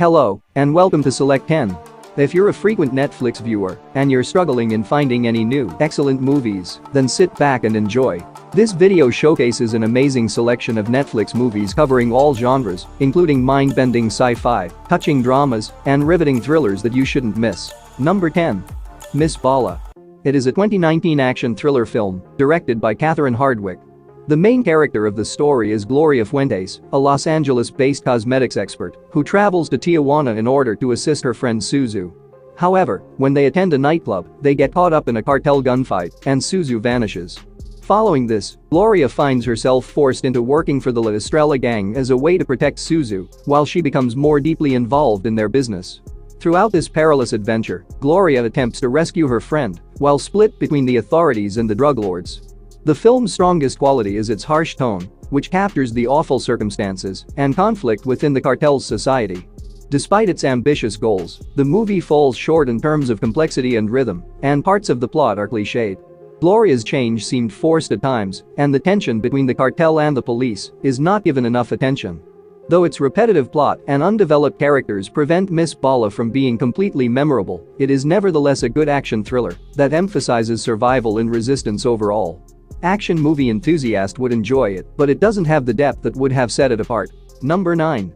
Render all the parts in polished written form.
Hello, and welcome to Select 10. If you're a frequent Netflix viewer and you're struggling in finding any new, excellent movies, then sit back and enjoy. This video showcases an amazing selection of Netflix movies covering all genres, including mind-bending sci-fi, touching dramas, and riveting thrillers that you shouldn't miss. Number 10. Miss Bala. It is a 2019 action thriller film directed by Catherine Hardwicke. The main character of the story is Gloria Fuentes, a Los Angeles-based cosmetics expert who travels to Tijuana in order to assist her friend Suzu. However, when they attend a nightclub, they get caught up in a cartel gunfight and Suzu vanishes. Following this, Gloria finds herself forced into working for the La Estrella gang as a way to protect Suzu, while she becomes more deeply involved in their business. Throughout this perilous adventure, Gloria attempts to rescue her friend, while split between the authorities and the drug lords. The film's strongest quality is its harsh tone, which captures the awful circumstances and conflict within the cartel's society. Despite its ambitious goals, the movie falls short in terms of complexity and rhythm, and parts of the plot are cliched. Gloria's change seemed forced at times, and the tension between the cartel and the police is not given enough attention. Though its repetitive plot and undeveloped characters prevent Miss Bala from being completely memorable, it is nevertheless a good action thriller that emphasizes survival and resistance overall. Action movie enthusiast would enjoy it, but it doesn't have the depth that would have set it apart. Number 9.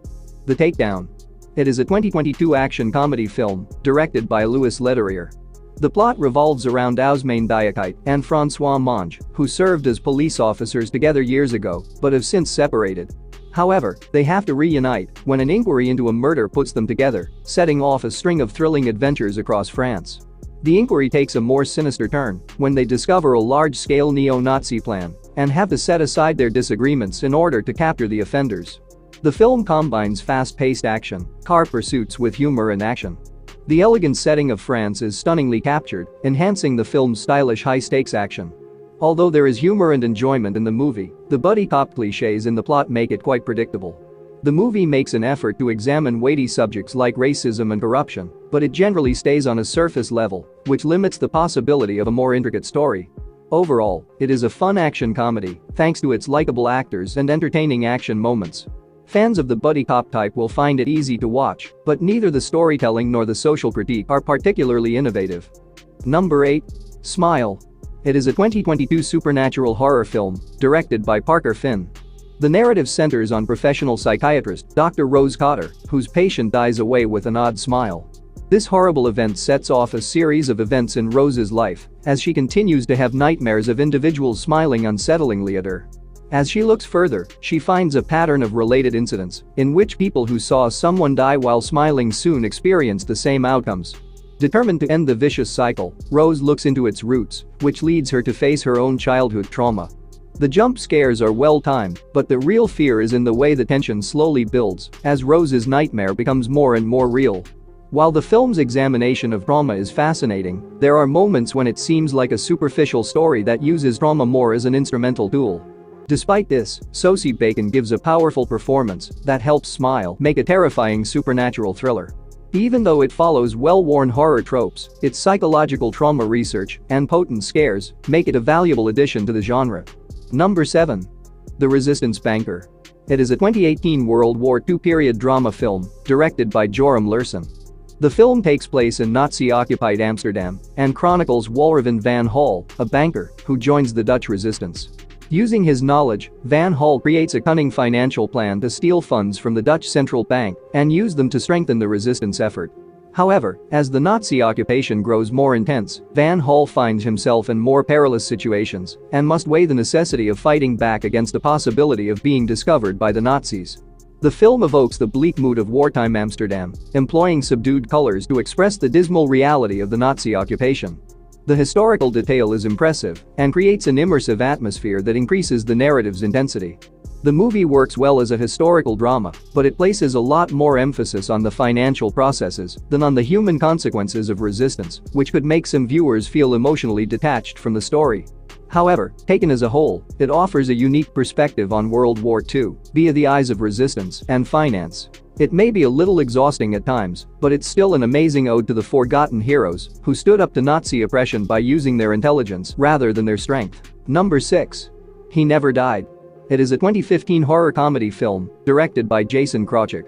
The Takedown. It is a 2022 action comedy film directed by Louis Leterrier. The plot revolves around Ousmane Diakite and Francois Monge, who served as police officers together years ago but have since separated. However, they have to reunite when an inquiry into a murder puts them together, setting off a string of thrilling adventures across France. The inquiry takes a more sinister turn when they discover a large-scale neo-Nazi plan and have to set aside their disagreements in order to capture the offenders. The film combines fast-paced action, car pursuits with humor and action. The elegant setting of France is stunningly captured, enhancing the film's stylish high-stakes action. Although there is humor and enjoyment in the movie, the buddy cop cliches in the plot make it quite predictable. The movie makes an effort to examine weighty subjects like racism and corruption, but it generally stays on a surface level, which limits the possibility of a more intricate story. Overall, it is a fun action comedy, thanks to its likable actors and entertaining action moments. Fans of the buddy cop type will find it easy to watch, but neither the storytelling nor the social critique are particularly innovative. Number 8. Smile. It is a 2022 supernatural horror film directed by Parker Finn. The narrative centers on professional psychiatrist Dr. Rose Cotter, whose patient dies away with an odd smile. This horrible event sets off a series of events in Rose's life as she continues to have nightmares of individuals smiling unsettlingly at her. As she looks further, she finds a pattern of related incidents in which people who saw someone die while smiling soon experience the same outcomes. Determined to end the vicious cycle, Rose looks into its roots, which leads her to face her own childhood trauma. The jump scares are well timed, but the real fear is in the way the tension slowly builds as Rose's nightmare becomes more and more real. While the film's examination of trauma is fascinating, there are moments when it seems like a superficial story that uses trauma more as an instrumental tool. Despite this, Sosie Bacon gives a powerful performance that helps Smile make a terrifying supernatural thriller. Even though it follows well-worn horror tropes, its psychological trauma research and potent scares make it a valuable addition to the genre. Number 7. The Resistance Banker. It is a 2018 World War II period drama film directed by Joram Lersen. The film takes place in Nazi-occupied Amsterdam and chronicles Walraven van Hal, a banker who joins the Dutch resistance. Using his knowledge, Van Hal creates a cunning financial plan to steal funds from the Dutch central bank and use them to strengthen the resistance effort. However, as the Nazi occupation grows more intense, Van Hal finds himself in more perilous situations and must weigh the necessity of fighting back against the possibility of being discovered by the Nazis. The film evokes the bleak mood of wartime Amsterdam, employing subdued colors to express the dismal reality of the Nazi occupation. The historical detail is impressive and creates an immersive atmosphere that increases the narrative's intensity. The movie works well as a historical drama, but it places a lot more emphasis on the financial processes than on the human consequences of resistance, which could make some viewers feel emotionally detached from the story. However, taken as a whole, it offers a unique perspective on World War II via the eyes of resistance and finance. It may be a little exhausting at times, but it's still an amazing ode to the forgotten heroes who stood up to Nazi oppression by using their intelligence rather than their strength. Number 6. He Never Died. It is a 2015 horror comedy film directed by Jason Krawczyk.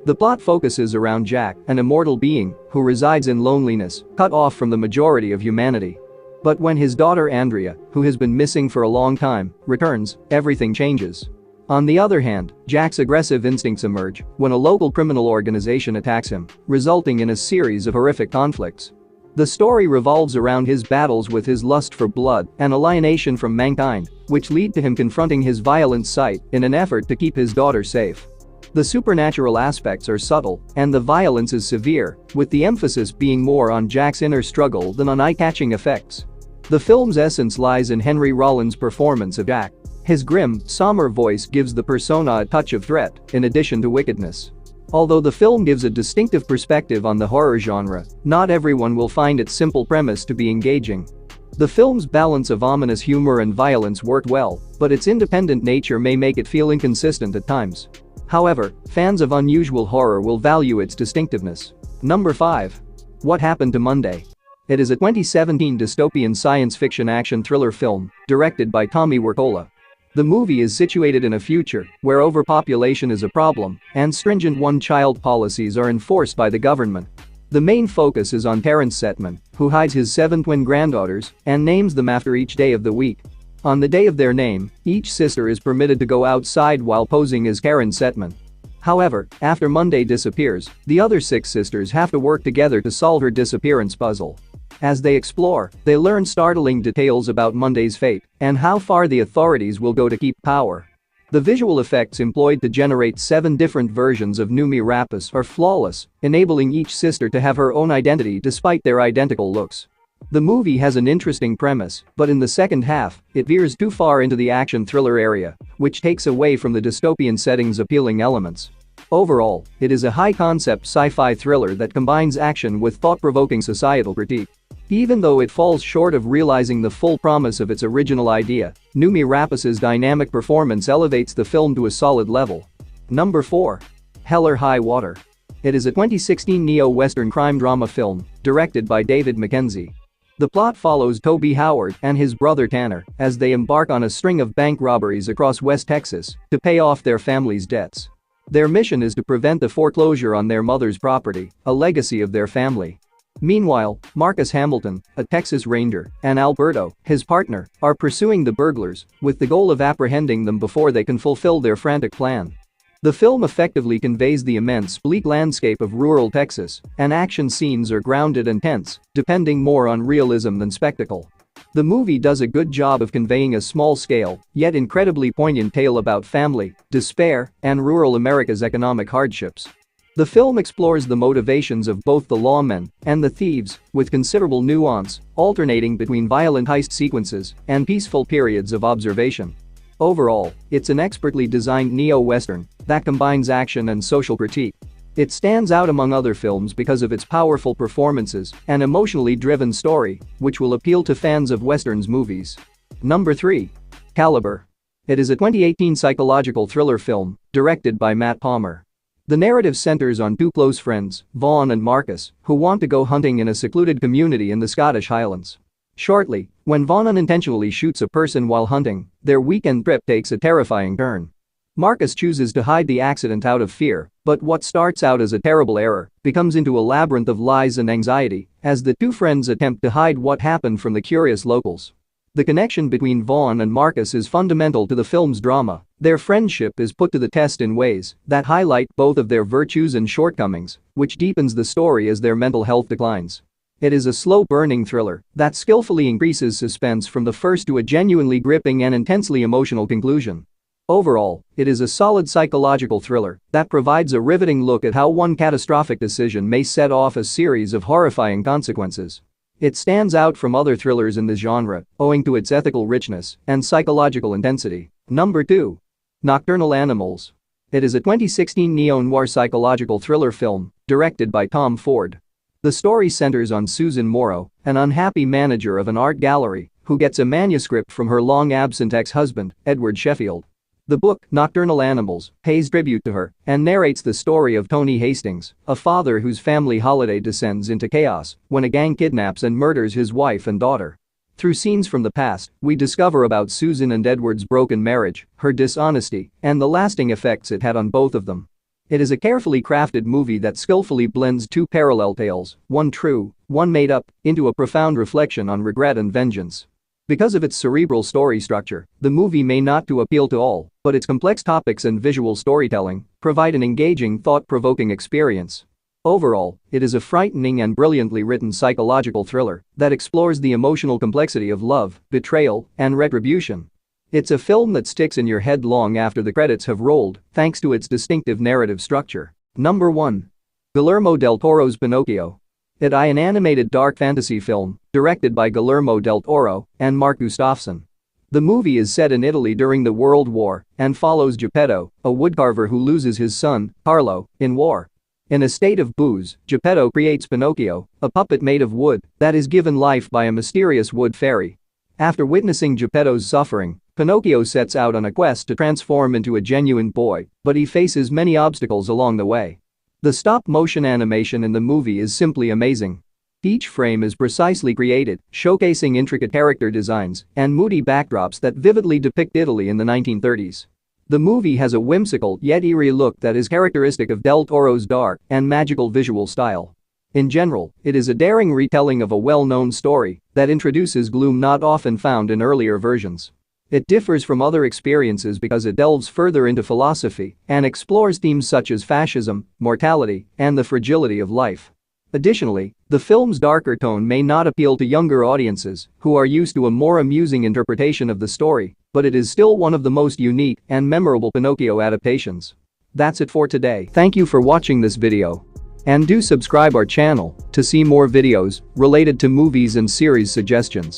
The plot focuses around Jack, an immortal being who resides in loneliness, cut off from the majority of humanity. But when his daughter Andrea, who has been missing for a long time, returns, everything changes. On the other hand, Jack's aggressive instincts emerge when a local criminal organization attacks him, resulting in a series of horrific conflicts. The story revolves around his battles with his lust for blood and alienation from mankind, which lead to him confronting his violent side in an effort to keep his daughter safe. The supernatural aspects are subtle, and the violence is severe, with the emphasis being more on Jack's inner struggle than on eye-catching effects. The film's essence lies in Henry Rollins' performance of Jack. His grim, somber voice gives the persona a touch of threat, in addition to wickedness. Although the film gives a distinctive perspective on the horror genre, not everyone will find its simple premise to be engaging. The film's balance of ominous humor and violence worked well, but its independent nature may make it feel inconsistent at times. However, fans of unusual horror will value its distinctiveness. Number 5. What Happened to Monday? It is a 2017 dystopian science fiction action thriller film, directed by Tommy Wirkola. The movie is situated in a future where overpopulation is a problem and stringent one-child policies are enforced by the government. The main focus is on Terrence Setman, who hides his 7 twin granddaughters and names them after each day of the week. On the day of their name, each sister is permitted to go outside while posing as Karen Setman. However, after Monday disappears, the other 6 sisters have to work together to solve her disappearance puzzle. As they explore, they learn startling details about Monday's fate and how far the authorities will go to keep power. The visual effects employed to generate 7 different versions of Noomi Rapace are flawless, enabling each sister to have her own identity despite their identical looks. The movie has an interesting premise, but in the second half, it veers too far into the action thriller area, which takes away from the dystopian setting's appealing elements. Overall, it is a high-concept sci-fi thriller that combines action with thought-provoking societal critique. Even though it falls short of realizing the full promise of its original idea, Noomi Rapace's dynamic performance elevates the film to a solid level. Number 4. Hell or High Water. It is a 2016 neo-Western crime drama film, directed by David Mackenzie. The plot follows Toby Howard and his brother Tanner as they embark on a string of bank robberies across West Texas to pay off their family's debts. Their mission is to prevent the foreclosure on their mother's property, a legacy of their family. Meanwhile, Marcus Hamilton, a Texas Ranger, and Alberto, his partner, are pursuing the burglars with the goal of apprehending them before they can fulfill their frantic plan. The film effectively conveys the immense, bleak landscape of rural Texas, and action scenes are grounded and tense, depending more on realism than spectacle. The movie does a good job of conveying a small-scale, yet incredibly poignant tale about family, despair, and rural America's economic hardships. The film explores the motivations of both the lawmen and the thieves, with considerable nuance, alternating between violent heist sequences and peaceful periods of observation. Overall, it's an expertly designed neo-Western that combines action and social critique. It stands out among other films because of its powerful performances and emotionally driven story, which will appeal to fans of Westerns movies. Number 3. Caliber. It is a 2018 psychological thriller film, directed by Matt Palmer. The narrative centers on 2 close friends, Vaughn and Marcus, who want to go hunting in a secluded community in the Scottish Highlands. Shortly, when Vaughn unintentionally shoots a person while hunting, their weekend trip takes a terrifying turn. Marcus chooses to hide the accident out of fear, but what starts out as a terrible error becomes into a labyrinth of lies and anxiety as the 2 friends attempt to hide what happened from the curious locals. The connection between Vaughn and Marcus is fundamental to the film's drama. Their friendship is put to the test in ways that highlight both of their virtues and shortcomings, which deepens the story as their mental health declines. It is a slow-burning thriller that skillfully increases suspense from the first to a genuinely gripping and intensely emotional conclusion. Overall, it is a solid psychological thriller that provides a riveting look at how one catastrophic decision may set off a series of horrifying consequences. It stands out from other thrillers in the genre, owing to its ethical richness and psychological intensity. Number 2. Nocturnal Animals. It is a 2016 neo-noir psychological thriller film, directed by Tom Ford. The story centers on Susan Morrow, an unhappy manager of an art gallery, who gets a manuscript from her long-absent ex-husband, Edward Sheffield. The book, Nocturnal Animals, pays tribute to her and narrates the story of Tony Hastings, a father whose family holiday descends into chaos when a gang kidnaps and murders his wife and daughter. Through scenes from the past, we discover about Susan and Edward's broken marriage, her dishonesty, and the lasting effects it had on both of them. It is a carefully crafted movie that skillfully blends two parallel tales, one true, one made up, into a profound reflection on regret and vengeance. Because of its cerebral story structure, the movie may not appeal to all, but its complex topics and visual storytelling provide an engaging, thought-provoking experience. Overall, it is a frightening and brilliantly written psychological thriller that explores the emotional complexity of love, betrayal, and retribution. It's a film that sticks in your head long after the credits have rolled, thanks to its distinctive narrative structure. Number 1. Guillermo del Toro's Pinocchio. It is an animated dark fantasy film directed by Guillermo del Toro and Mark Gustafsson. The movie is set in Italy during the World War and follows Geppetto, a woodcarver who loses his son, Carlo, in war. In a state of booze, Geppetto creates Pinocchio, a puppet made of wood that is given life by a mysterious wood fairy. After witnessing Geppetto's suffering, Pinocchio sets out on a quest to transform into a genuine boy, but he faces many obstacles along the way. The stop-motion animation in the movie is simply amazing. Each frame is precisely created, showcasing intricate character designs and moody backdrops that vividly depict Italy in the 1930s. The movie has a whimsical yet eerie look that is characteristic of Del Toro's dark and magical visual style. In general, it is a daring retelling of a well-known story that introduces gloom not often found in earlier versions. It differs from other experiences because it delves further into philosophy and explores themes such as fascism, mortality, and the fragility of life. Additionally, the film's darker tone may not appeal to younger audiences who are used to a more amusing interpretation of the story, but it is still one of the most unique and memorable Pinocchio adaptations. That's it for today. Thank you for watching this video. And do subscribe our channel to see more videos related to movies and series suggestions.